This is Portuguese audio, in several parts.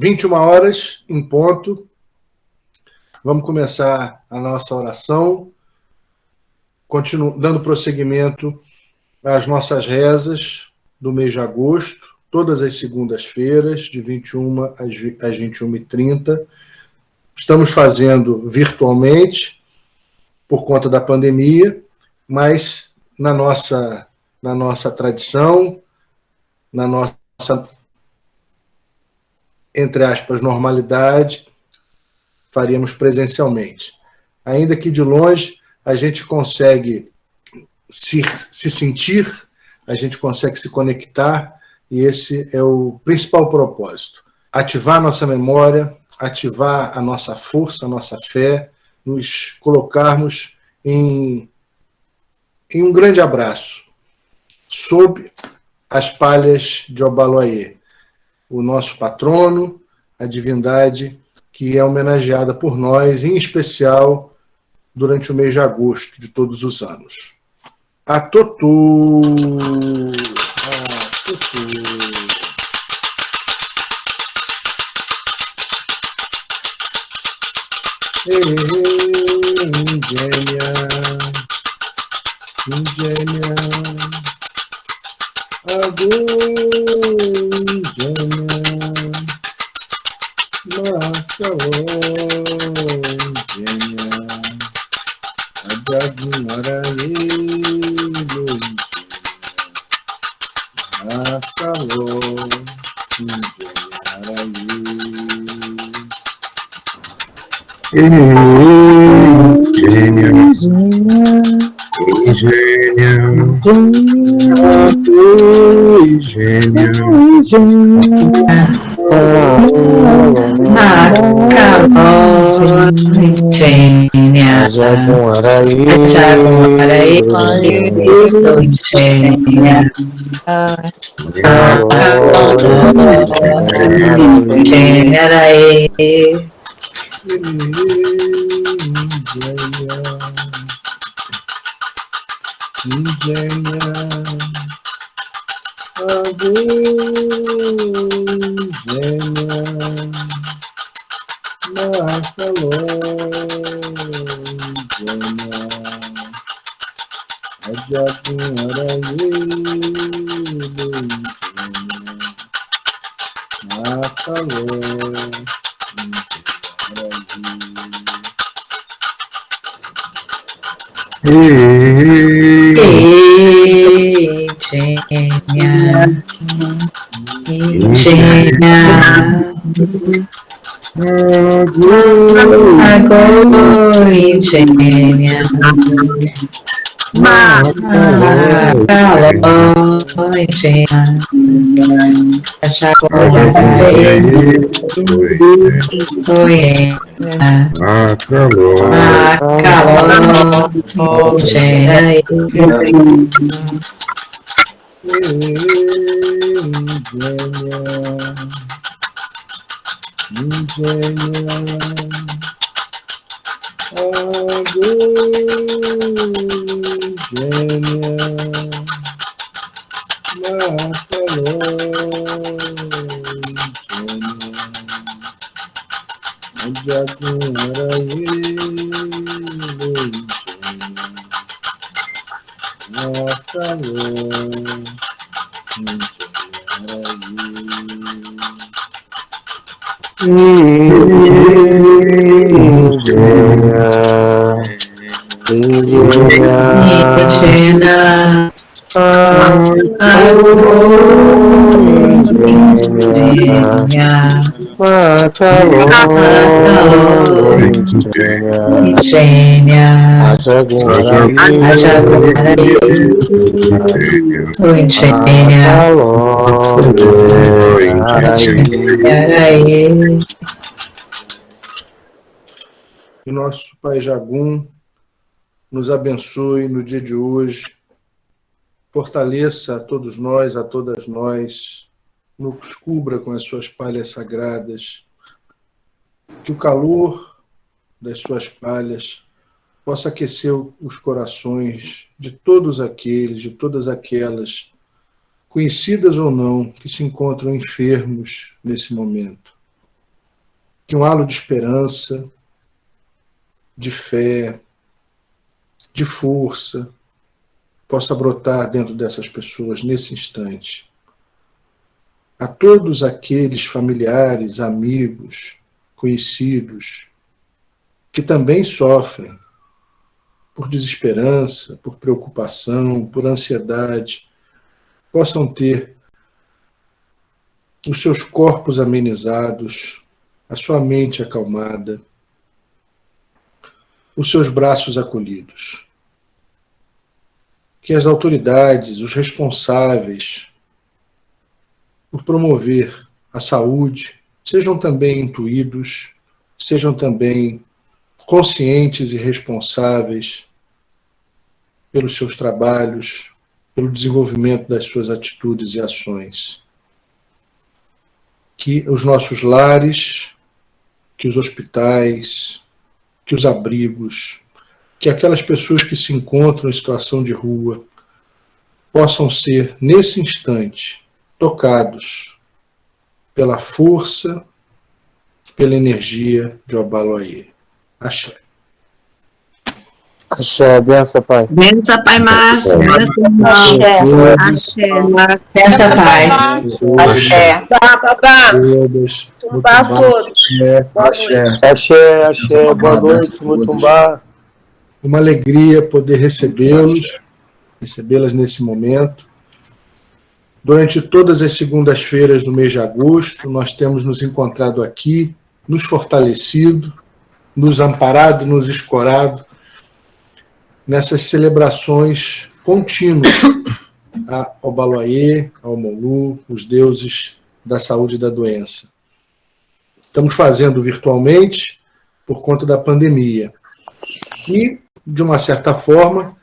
21 horas em ponto. Vamos começar a nossa oração, dando prosseguimento às nossas rezas do mês de agosto, todas as segundas-feiras, de 21 às 21h30. Estamos fazendo virtualmente, por conta da pandemia, mas na nossa tradição, na nossa, entre aspas, normalidade, faríamos presencialmente. Ainda que de longe, a gente consegue se sentir, a gente consegue se conectar, e esse é o principal propósito. Ativar nossa memória, ativar a nossa força, a nossa fé, nos colocarmos em um grande abraço, sob as palhas de Obaloaiê, o nosso patrono, a divindade que é homenageada por nós, em especial durante o mês de agosto de todos os anos. Atotô! Ingênia, Que nosso Pai Jagum nos abençoe no dia de hoje, fortaleça a todos nós, a todas nós, nos cubra com as suas palhas sagradas, que o calor das suas palhas possa aquecer os corações de todos aqueles, de todas aquelas, conhecidas ou não, que se encontram enfermos nesse momento. que um halo de esperança, de fé, de força possa brotar dentro dessas pessoas nesse instante. A todos aqueles familiares, amigos, conhecidos, que também sofrem por desesperança, por preocupação, por ansiedade, possam ter os seus corpos amenizados, a sua mente acalmada, os seus braços acolhidos. Que as autoridades, os responsáveis por promover a saúde, sejam também intuídos, sejam também conscientes e responsáveis pelos seus trabalhos, pelo desenvolvimento das suas atitudes e ações. Que os nossos lares, que os hospitais, que os abrigos, que aquelas pessoas que se encontram em situação de rua possam ser, nesse instante, tocados pela força, pela energia de Obaloaiê. Axé. Axé, benção, Pai. Benção, Pai Márcio. Benção, irmão. Axé. Benção, Pai. Axé. Axé. Axé, axé. Boa noite, Mutumbá. Uma alegria poder recebê-las nesse momento. Durante todas as segundas-feiras do mês de agosto, nós temos nos encontrado aqui, nos fortalecido, nos amparado, nos escorado, nessas celebrações contínuas a Obaloaiê, ao Molu, os deuses da saúde e da doença. Estamos fazendo virtualmente por conta da pandemia. E, de uma certa forma,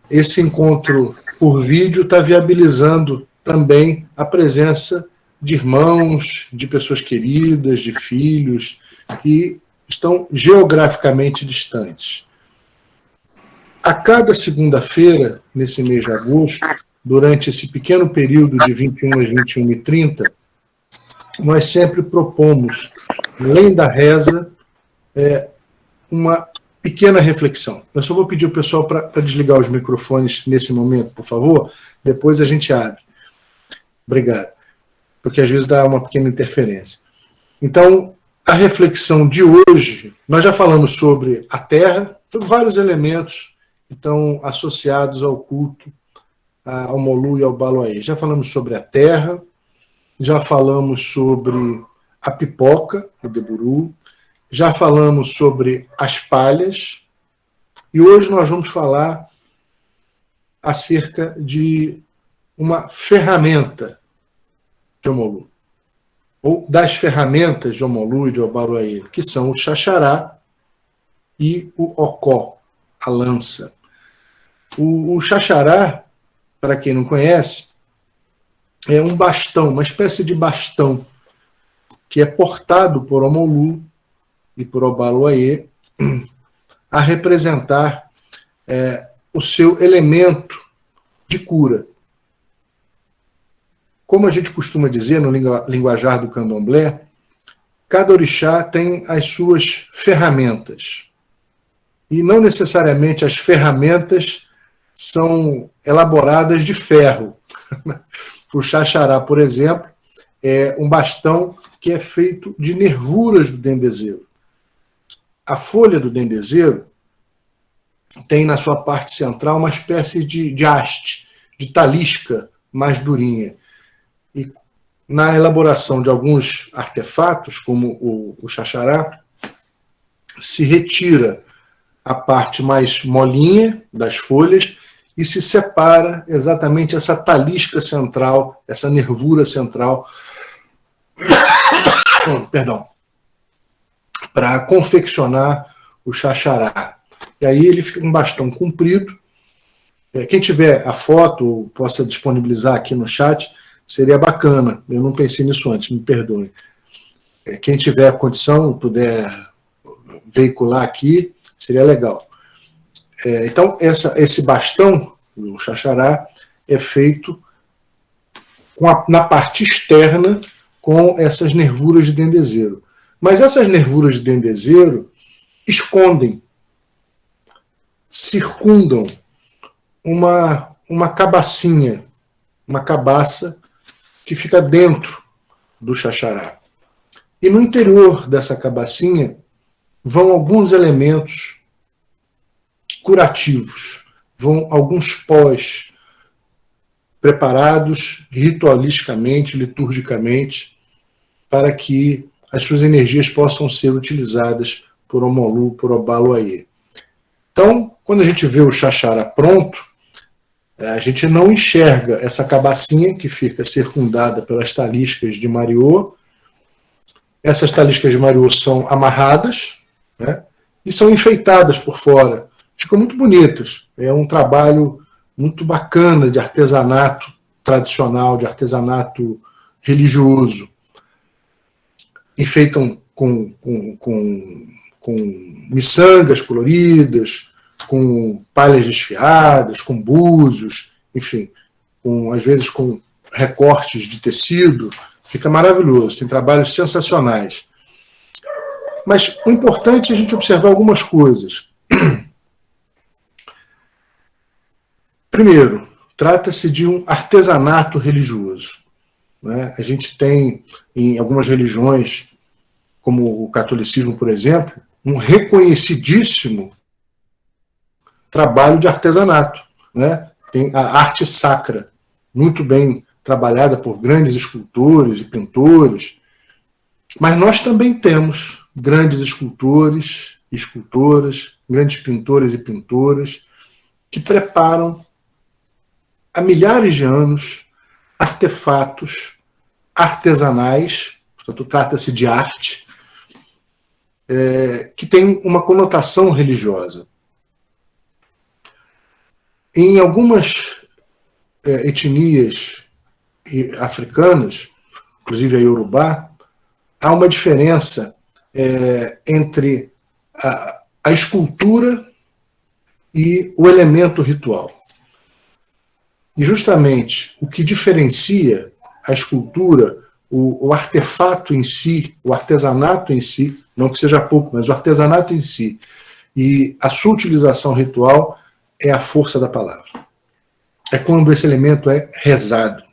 esse encontro por vídeo está viabilizando também a presença de irmãos, de pessoas queridas, de filhos, que estão geograficamente distantes. A cada segunda-feira, nesse mês de agosto, durante esse pequeno período de 21 às 21h30, nós sempre propomos, além da reza, uma pequena reflexão. Eu só vou pedir ao pessoal para desligar os microfones nesse momento, por favor, depois a gente abre. Obrigado. Porque às vezes dá uma pequena interferência. Então, a reflexão de hoje, nós já falamos sobre a Terra, sobre vários elementos que estão associados ao culto, ao Molu e ao Obaloaiê. Já falamos sobre a Terra, já falamos sobre a pipoca, o deburu, já falamos sobre as palhas, e hoje nós vamos falar acerca de uma ferramenta de Omolu, ou das ferramentas de Omolu e de Obaloaiê, que são o xaxará e o ocó, a lança. O xaxará, para quem não conhece, é um bastão, uma espécie de bastão, que é portado por Omolu e por Obaloaiê a representar o seu elemento de cura. Como a gente costuma dizer no linguajar do candomblé, cada orixá tem as suas ferramentas. E não necessariamente as ferramentas são elaboradas de ferro. O xaxará, por exemplo, é um bastão que é feito de nervuras do dendezeiro. A folha do dendezeiro tem na sua parte central uma espécie de haste, de talisca mais durinha. E na elaboração de alguns artefatos, como o xaxará, se retira a parte mais molinha das folhas e se separa exatamente essa talisca central, essa nervura central, para confeccionar o xaxará. E aí ele fica um bastão comprido. Quem tiver a foto, possa disponibilizar aqui no chat, seria bacana. Eu não pensei nisso antes, me perdoe. Quem tiver a condição, puder veicular aqui, seria legal. Então, esse bastão, o xaxará, é feito na parte externa com essas nervuras de dendezeiro. Mas essas nervuras de dendezeiro escondem, circundam uma cabacinha, uma cabaça que fica dentro do xaxará. E no interior dessa cabacinha vão alguns elementos curativos, vão alguns pós preparados ritualisticamente, liturgicamente, para que as suas energias possam ser utilizadas por Omolu, por Obaloaiê. Então, quando a gente vê o xaxará pronto, a gente não enxerga essa cabacinha que fica circundada pelas taliscas de Mariô. Essas taliscas de Mariô são amarradas, né, e são enfeitadas por fora. Ficam muito bonitas. É um trabalho muito bacana de artesanato tradicional, de artesanato religioso. Enfeitam com miçangas coloridas, com palhas desfiadas, com búzios, enfim, às vezes com recortes de tecido. Fica maravilhoso, tem trabalhos sensacionais. Mas o importante é a gente observar algumas coisas. Primeiro, trata-se de um artesanato religioso, né? A gente tem, em algumas religiões, como o catolicismo, por exemplo, um reconhecidíssimo trabalho de artesanato, né? Tem a arte sacra, muito bem trabalhada por grandes escultores e pintores, mas nós também temos grandes escultores e escultoras, grandes pintores e pintoras, que preparam há milhares de anos artefatos artesanais, portanto trata-se de arte, que tem uma conotação religiosa. Em algumas etnias africanas, inclusive a Iorubá, há uma diferença entre a escultura e o elemento ritual. E justamente o que diferencia a escultura, o artefato em si, o artesanato em si, não que seja pouco, mas o artesanato em si, e a sua utilização ritual é a força da palavra. É quando esse elemento é rezado,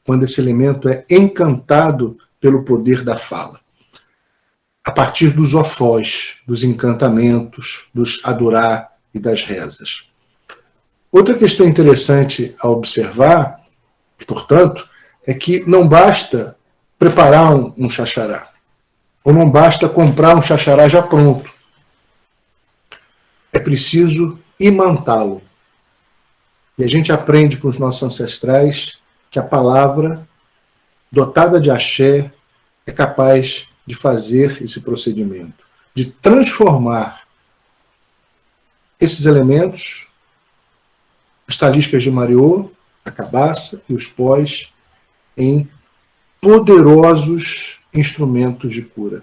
quando esse elemento é encantado pelo poder da fala. A partir dos ofós, dos encantamentos, dos adorar e das rezas. Outra questão interessante a observar, portanto, é que não basta preparar um xaxará, ou não basta comprar um xaxará já pronto. É preciso imantá-lo. E a gente aprende com os nossos ancestrais que a palavra, dotada de axé, é capaz de fazer esse procedimento, de transformar esses elementos, as taliscas de Mariô, a cabaça e os pós, em poderosos instrumentos de cura.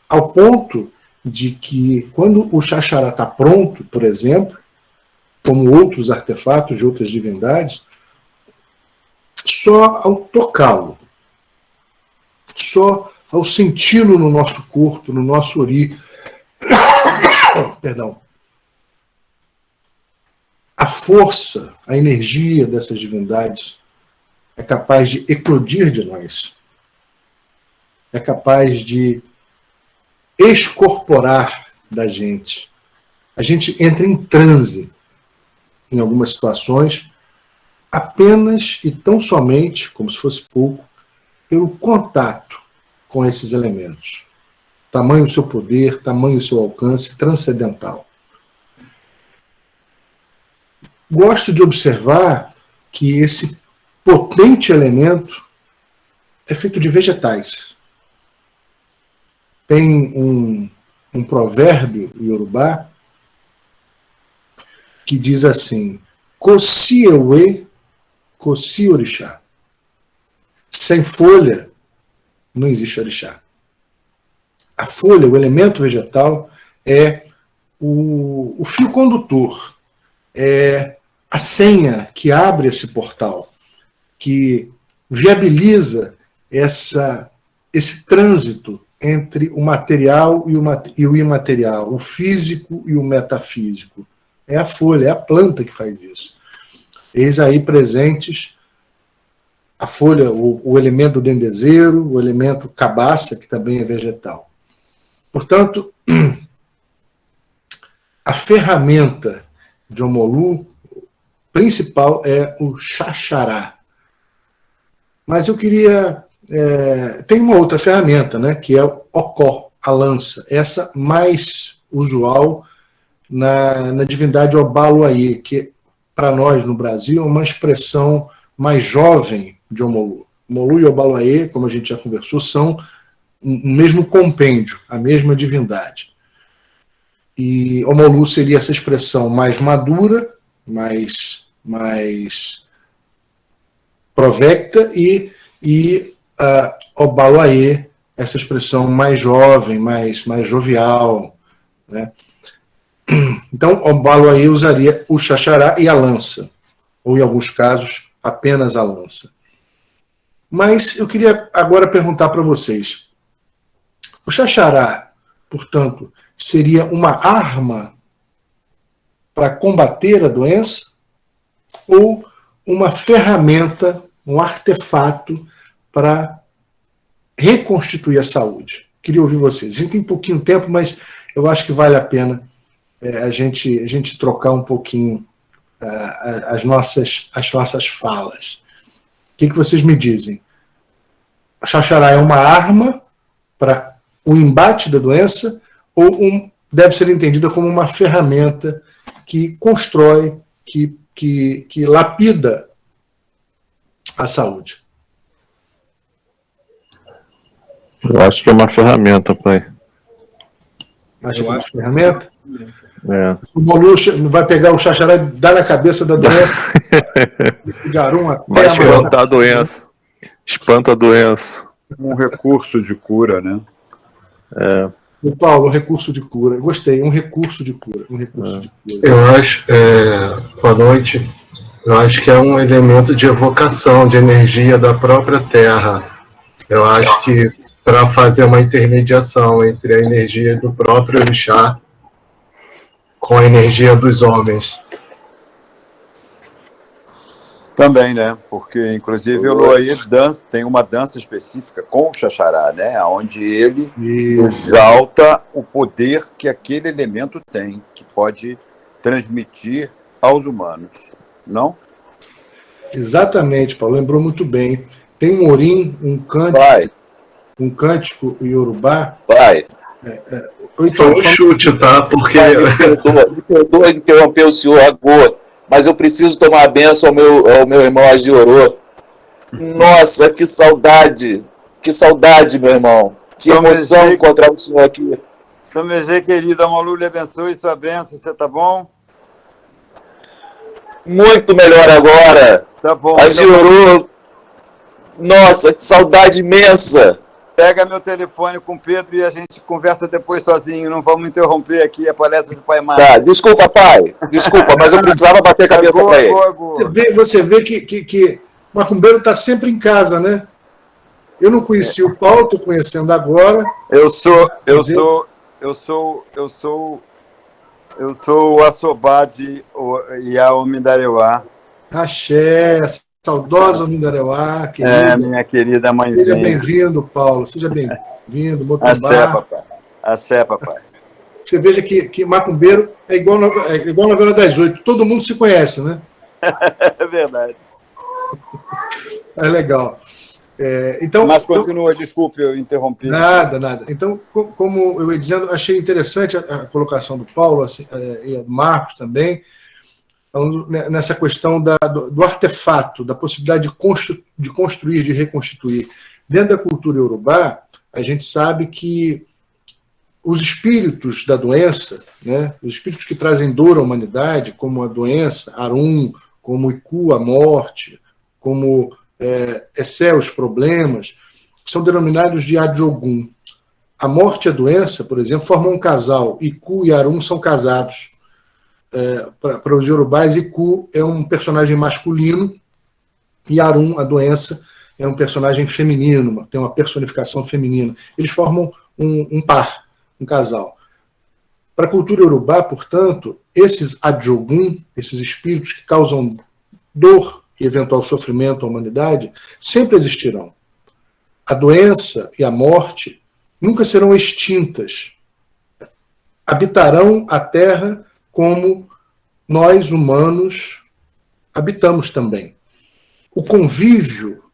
Ao ponto de que, quando o xaxará está pronto, por exemplo, como outros artefatos de outras divindades, só ao tocá-lo, só ao senti-lo no nosso corpo, no nosso ori, perdão, a força, a energia dessas divindades é capaz de eclodir de nós, é capaz de excorporar da gente. A gente entra em transe em algumas situações, apenas e tão somente, como se fosse pouco, pelo contato com esses elementos. Tamanho o seu poder, tamanho o seu alcance transcendental. Gosto de observar que esse potente elemento é feito de vegetais. Tem um provérbio iorubá que diz assim: Kosi ewe, kosi orixá. Sem folha, não existe orixá. A folha, o elemento vegetal, é o fio condutor, é a senha que abre esse portal, que viabiliza esse trânsito entre o material e o imaterial, o físico e o metafísico. É a folha, é a planta que faz isso. Eis aí presentes a folha, o elemento dendezeiro, o elemento cabaça, que também é vegetal. Portanto, a ferramenta de Omolu principal é o xaxará. Mas eu queria... tem uma outra ferramenta, né, que é o ocó, a lança. Essa mais usual na divindade Obaloaê, que para nós no Brasil é uma expressão mais jovem de Omolu. Omolu e Obaloaê, como a gente já conversou, são o mesmo compêndio, a mesma divindade. E Omolu seria essa expressão mais madura, mais provecta, e Obaloaê, essa expressão mais jovem, mais jovial, né? Então, Obaloaê usaria o xaxará e a lança, ou em alguns casos, apenas a lança. Mas eu queria agora perguntar para vocês, o xaxará, portanto, seria uma arma para combater a doença ou uma ferramenta, um artefato para reconstituir a saúde? Queria ouvir vocês. A gente tem pouquinho tempo, mas eu acho que vale a pena a gente trocar um pouquinho as nossas falas. O que vocês me dizem? O xaxará é uma arma para o embate da doença ou deve ser entendida como uma ferramenta que constrói, que lapida a saúde? Eu acho que é uma ferramenta, pai. Acha que é uma ferramenta? É. O Omolu vai pegar o xaxará e dar na cabeça da doença. Vai espantar a doença. Espanta a doença. Um recurso de cura, né? O Paulo, um recurso de cura. Gostei, um recurso de cura. Um recurso de cura. Eu acho, boa noite. Eu acho que é um elemento de evocação de energia da própria Terra. Eu acho que para fazer uma intermediação entre a energia do próprio orixá com a energia dos homens. Também, né? Porque, inclusive, o Loaí tem uma dança específica com o xaxará, né? Onde ele exalta o poder que aquele elemento tem, que pode transmitir aos humanos, não? Exatamente, Paulo. Lembrou muito bem. Tem um orim, um cântico iorubá. Foi um chute, tá? Porque... Me perdoa interromper o senhor agora, mas eu preciso tomar a benção ao meu irmão Agiorô. Nossa, que saudade! Que saudade, meu irmão! Que emoção encontrar o senhor aqui. Tomegê, querido, a Omolu lhe abençoe sua benção, você tá bom? Muito melhor agora! Tá bom. Agiorô, nossa, que saudade imensa! Pega meu telefone com o Pedro e a gente conversa depois sozinho. Não vamos interromper aqui a palestra do Pai Márcio. Tá, desculpa, pai. Desculpa, mas eu precisava bater a cabeça para ele. Você vê que macumbeiro está sempre em casa, né? Eu não conheci o Paulo, estou conhecendo agora. Eu sou o Assobá de Yaomindareuá. Axé, saudosa Mindareuá, querida. Minha querida mãezinha. Seja bem-vindo, Paulo. Seja bem-vindo, Motombá. Axé, papai. Axé, papai. Você veja que macumbeiro é igual a novela das 8. Todo mundo se conhece, né? É verdade. É legal. Então, mas continua, desculpe, eu interrompi. Nada. Então, como eu ia dizendo, achei interessante a colocação do Paulo, assim, e do Marcos também, falando nessa questão do artefato, da possibilidade de construir, de reconstituir. Dentro da cultura iorubá, a gente sabe que os espíritos da doença, né, os espíritos que trazem dor à humanidade, como a doença, Arum, como Iku, a morte, como Essé, os problemas, são denominados de Adjogum. A morte e a doença, por exemplo, formam um casal. Iku e Arum são casados. Para os iorubás, Iku é um personagem masculino e Arum, a doença, é um personagem feminino, tem uma personificação feminina. Eles formam um par, um casal. Para a cultura iorubá, portanto, esses adjogun, esses espíritos que causam dor e eventual sofrimento à humanidade, sempre existirão. A doença e a morte nunca serão extintas. Habitarão a Terra como nós, humanos, habitamos também. O convívio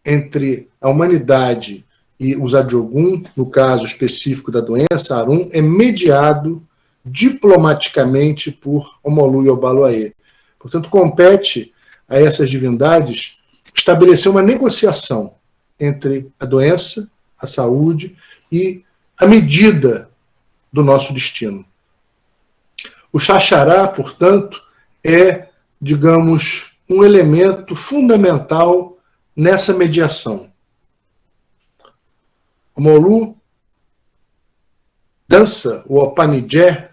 entre a humanidade e os adjogun, no caso específico da doença, Arum, é mediado diplomaticamente por Omolu e Obaloaê. Portanto, compete a essas divindades estabelecer uma negociação entre a doença, a saúde e a medida do nosso destino. O Xaxará, portanto, é, digamos, um elemento fundamental nessa mediação. O Omolu dança o Opanidjé,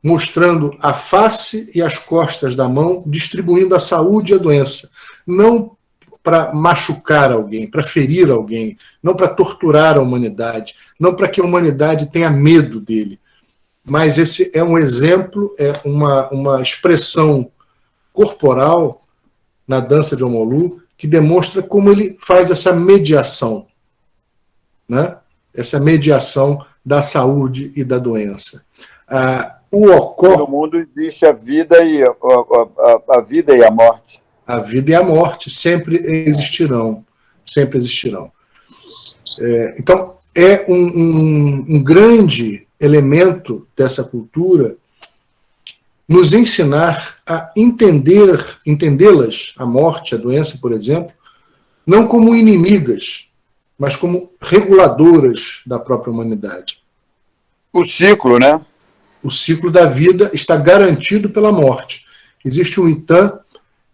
mostrando a face e as costas da mão, distribuindo a saúde e a doença. Não para machucar alguém, para ferir alguém, não para torturar a humanidade, não para que a humanidade tenha medo dele. Mas esse é um exemplo, é uma expressão corporal na dança de Omolu que demonstra como ele faz essa mediação, né? Essa mediação da saúde e da doença. O Okó... No mundo existe a vida e a vida e a morte. A vida e a morte sempre existirão. Sempre existirão. Então, é um grande elemento dessa cultura nos ensinar a entendê-las, a morte, a doença, por exemplo, não como inimigas, mas como reguladoras da própria humanidade. O ciclo, né? O ciclo da vida está garantido pela morte. Existe um Itã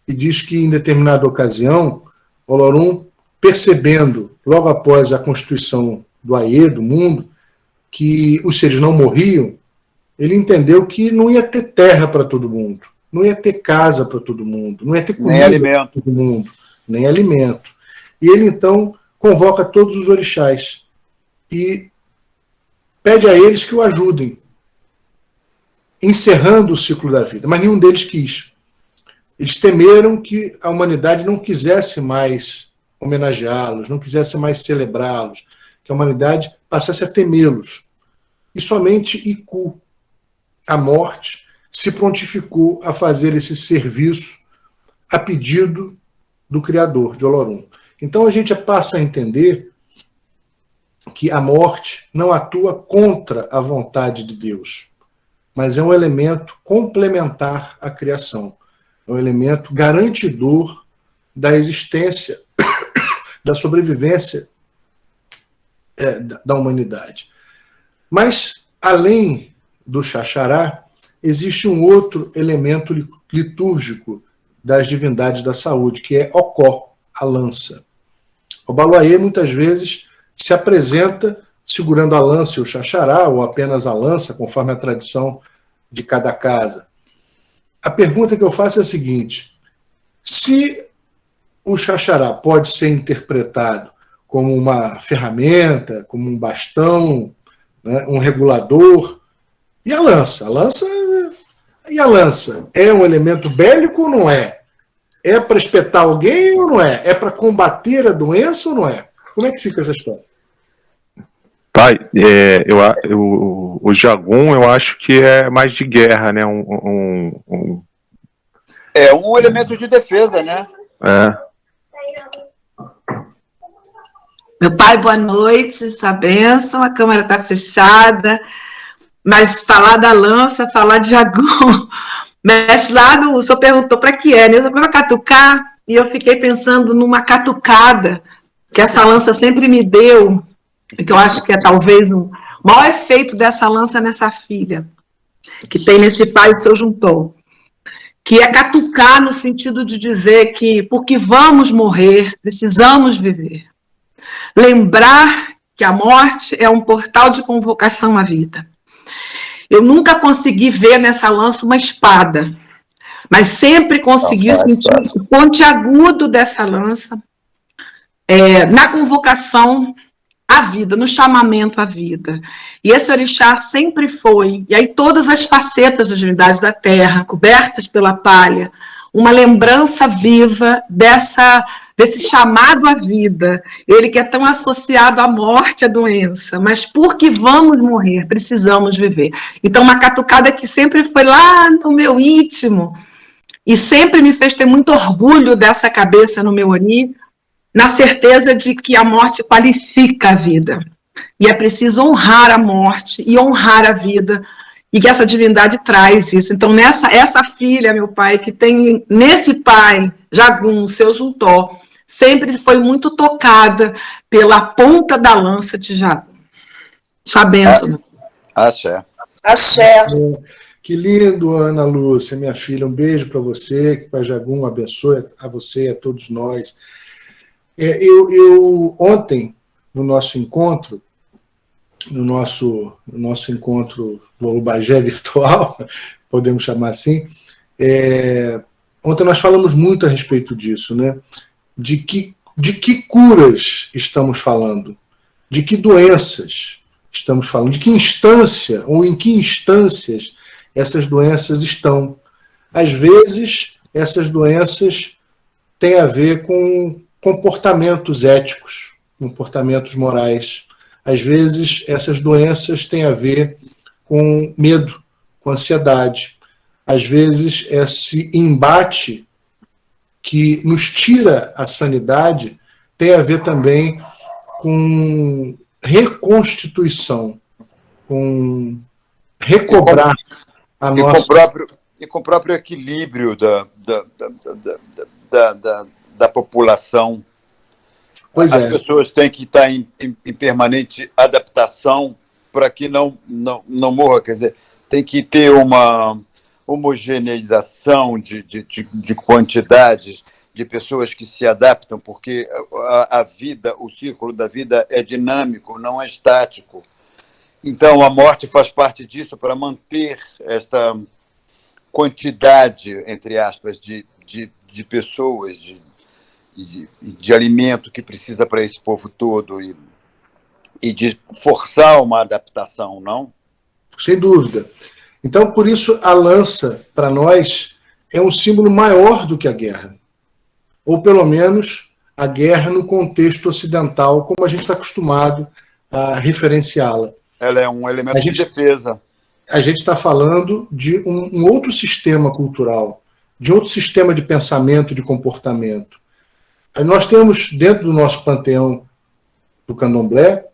que diz que, em determinada ocasião, Olorum, percebendo, logo após a constituição do Aê, do mundo, que os seres não morriam, ele entendeu que não ia ter terra para todo mundo, não ia ter casa para todo mundo, não ia ter comida para todo mundo, nem alimento. E ele, então, convoca todos os orixás e pede a eles que o ajudem, encerrando o ciclo da vida. Mas nenhum deles quis. Eles temeram que a humanidade não quisesse mais homenageá-los, não quisesse mais celebrá-los, que a humanidade passasse a temê-los. E somente Iku, a morte, se prontificou a fazer esse serviço a pedido do Criador, de Olorum. Então a gente passa a entender que a morte não atua contra a vontade de Deus, mas é um elemento complementar à criação, é um elemento garantidor da existência, da sobrevivência da humanidade. Mas, além do Xaxará, existe um outro elemento litúrgico das divindades da saúde, que é Okó, a lança. O Obaloaê, muitas vezes, se apresenta segurando a lança e o Xaxará, ou apenas a lança, conforme a tradição de cada casa. A pergunta que eu faço é a seguinte: se o Xaxará pode ser interpretado como uma ferramenta, como um bastão, né, um regulador, e a lança? E a lança é um elemento bélico ou não é? É para espetar alguém ou não é? É para combater a doença ou não é? Como é que fica essa história? Pai, o Jagum eu acho que é mais de guerra, né? É um elemento de defesa, né? Meu pai, boa noite, sua bênção, a câmera está fechada, mas falar da lança, falar de Jagum, mestre lá, o senhor perguntou para que é, né? Eu para catucar, e eu fiquei pensando numa catucada que essa lança sempre me deu, que eu acho que é talvez o maior efeito dessa lança nessa filha, que tem nesse pai que o senhor juntou, que é catucar no sentido de dizer que, porque vamos morrer, precisamos viver. Lembrar que a morte é um portal de convocação à vida. Eu nunca consegui ver nessa lança uma espada, mas sempre consegui sentir o pontiagudo dessa lança na convocação à vida, no chamamento à vida. E esse orixá sempre foi, e aí todas as facetas da divindade da terra, cobertas pela palha, uma lembrança viva desse chamado à vida, ele que é tão associado à morte, à doença, mas porque vamos morrer, precisamos viver. Então, uma catucada que sempre foi lá no meu íntimo, e sempre me fez ter muito orgulho dessa cabeça no meu ori, na certeza de que a morte qualifica a vida. E é preciso honrar a morte e honrar a vida, e que essa divindade traz isso. Então, essa filha, meu pai, que tem nesse pai, Jagum, seu Juntó, sempre foi muito tocada pela ponta da lança de Jagum. Sua bênção. Axé. Axé. Que lindo, Ana Lúcia, minha filha. Um beijo para você, que o Pai Jagum abençoe a você e a todos nós. Eu ontem, no nosso encontro, no nosso encontro do Olubagé virtual, podemos chamar assim, ontem nós falamos muito a respeito disso, né? De que curas estamos falando, de que doenças estamos falando, de que instância ou em que instâncias essas doenças estão. Às vezes, essas doenças têm a ver com comportamentos éticos, comportamentos morais. Às vezes, essas doenças têm a ver com medo, com ansiedade. Às vezes, esse embate que nos tira a sanidade tem a ver também com reconstituição, com recobrar a nossa... E com o próprio equilíbrio da população. Pois As pessoas têm que estar em permanente adaptação para que não morra. Quer dizer, tem que ter uma homogeneização de quantidades de pessoas que se adaptam, porque a vida, o círculo da vida é dinâmico, não é estático. Então, a morte faz parte disso para manter esta quantidade, entre aspas, de pessoas, de alimento que precisa para esse povo todo e de forçar uma adaptação, não? Sem dúvida. Então, por isso, a lança, para nós, é um símbolo maior do que a guerra. Ou, pelo menos, a guerra no contexto ocidental, como a gente está acostumado a referenciá-la. Ela é um elemento de defesa. A gente está falando de um outro sistema cultural, de outro sistema de pensamento, de comportamento. Nós temos, dentro do nosso panteão do candomblé,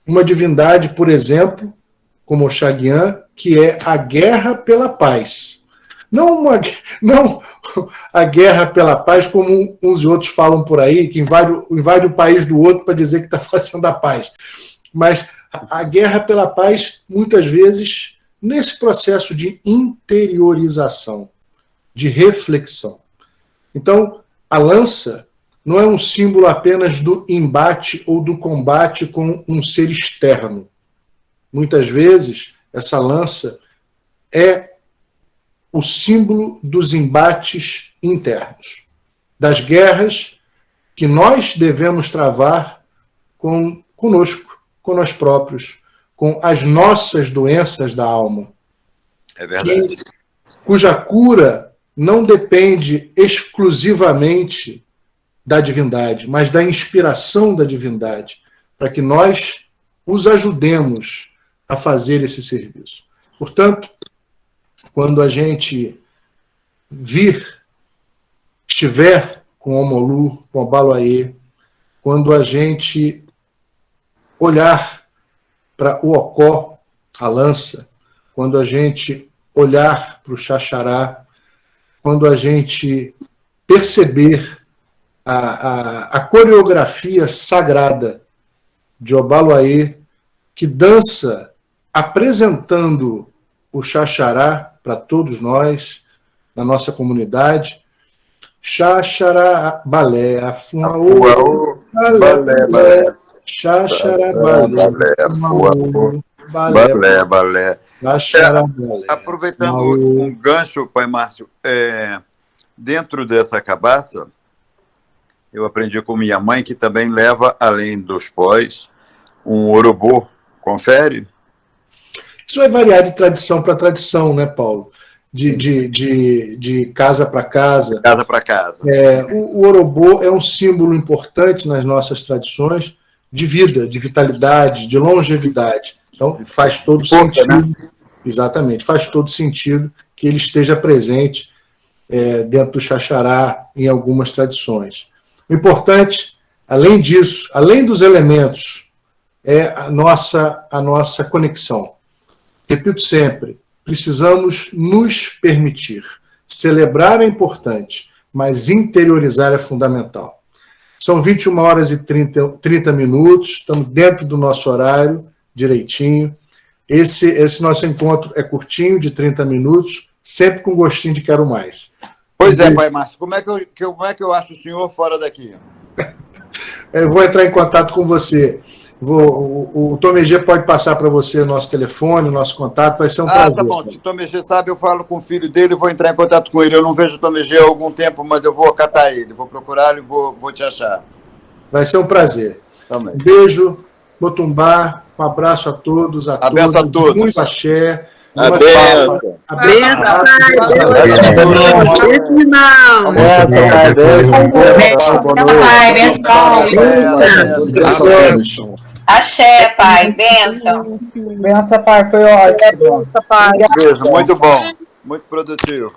uma divindade, por exemplo, como o Xaguian, que é a guerra pela paz. Não a guerra pela paz, como uns e outros falam por aí, que invade o país do outro para dizer que está fazendo a paz. Mas a guerra pela paz, muitas vezes, nesse processo de interiorização, de reflexão. Então, a lança não é um símbolo apenas do embate ou do combate com um ser externo. Muitas vezes, essa lança é o símbolo dos embates internos, das guerras que nós devemos travar conosco, com nós próprios, com as nossas doenças da alma. É verdade. Cuja cura não depende exclusivamente da divindade, mas da inspiração da divindade, para que nós os ajudemos a fazer esse serviço. Portanto, quando a gente estiver com o Omolu, com o Obaloaiê, quando a gente olhar para o Ocó, a lança, quando a gente olhar para o Xaxará, quando a gente perceber a coreografia sagrada de Obaloaiê, que dança apresentando o Xaxará para todos nós, na nossa comunidade. Xaxará, balé, afuaô, balé, xaxará, balé, balé. Aproveitando um gancho, Pai Márcio, dentro dessa cabaça, eu aprendi com minha mãe que também leva, além dos pós, um urubu, confere? Isso vai variar de tradição para tradição, né, Paulo? De casa para casa. Casa para casa. O urubu é um símbolo importante nas nossas tradições de vida, de vitalidade, de longevidade. Então, faz todo sentido. Né? Exatamente, faz todo sentido que ele esteja presente dentro do Xaxará em algumas tradições. O importante, além disso, além dos elementos, é a nossa conexão. Repito sempre, precisamos nos permitir. Celebrar é importante, mas interiorizar é fundamental. São 21 horas e 30 minutos, estamos dentro do nosso horário, direitinho. Esse nosso encontro é curtinho, de 30 minutos, sempre com gostinho de quero mais. Pois é, pai Márcio, como é que eu acho o senhor fora daqui? Eu vou entrar em contato com você. O Tom G pode passar para você o nosso telefone, o nosso contato, vai ser um prazer. Tá bom, se o Tom G sabe, eu falo com o filho dele, vou entrar em contato com ele. Eu não vejo o Tom G há algum tempo, mas eu vou catar ele, vou procurá-lo e vou te achar. Vai ser um prazer. Também. Um beijo, Motumbá, um abraço a todos, abraço a todos. Muito axé. A benção. A benção, benção. Axé, pai, benção. Benção, pai, foi ótimo. Beijo, muito bom, muito produtivo.